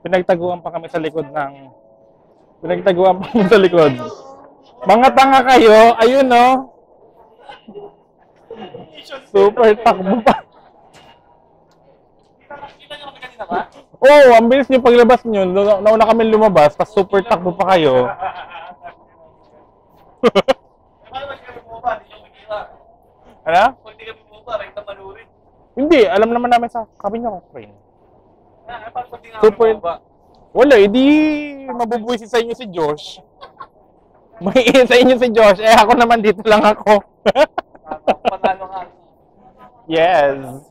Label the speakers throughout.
Speaker 1: Pinagtaguan pa kami sa likod ng... Pinagtaguan pa kami sa likod. Mga tanga kayo, ayun no. Super takbo pa.
Speaker 2: Kita nyo kami kanina ba?
Speaker 1: Oo, ang bilis nyo paglabas nyo. Nauna kami lumabas, tapos super takbo pa kayo.
Speaker 2: Paano ba kami bumaba? Hindi nyo makikita.
Speaker 1: Ano?
Speaker 2: Kung hindi kami bumaba, rin na manurin.
Speaker 1: Hindi, alam naman namin sa kabin nyo, friend.
Speaker 2: Paano kung hindi nga
Speaker 1: Super.
Speaker 2: kami bumaba?
Speaker 1: Wala, hindi mabubuisit sa inyo si Josh. May sa inyo si Josh, eh ako naman dito lang ako.
Speaker 2: Panalo nga.
Speaker 1: Yes.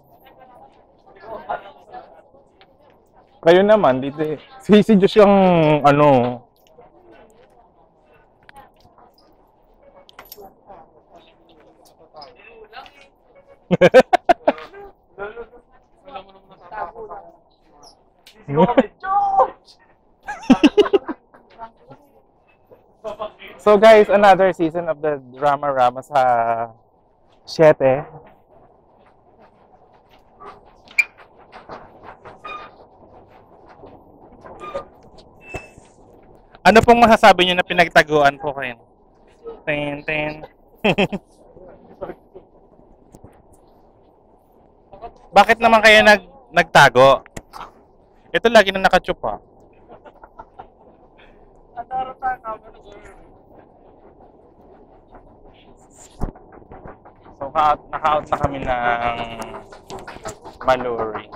Speaker 1: Kayo naman, dito eh. Si Josh yung ano. So guys, another season of the Drama Rama sa 7. Ano pong masasabi niyo na pinagtaguan po kayo? Ten. Bakit naman kayo nagtago? Ito lagi na nakachup ha. So naka-out na kami ng Maluri.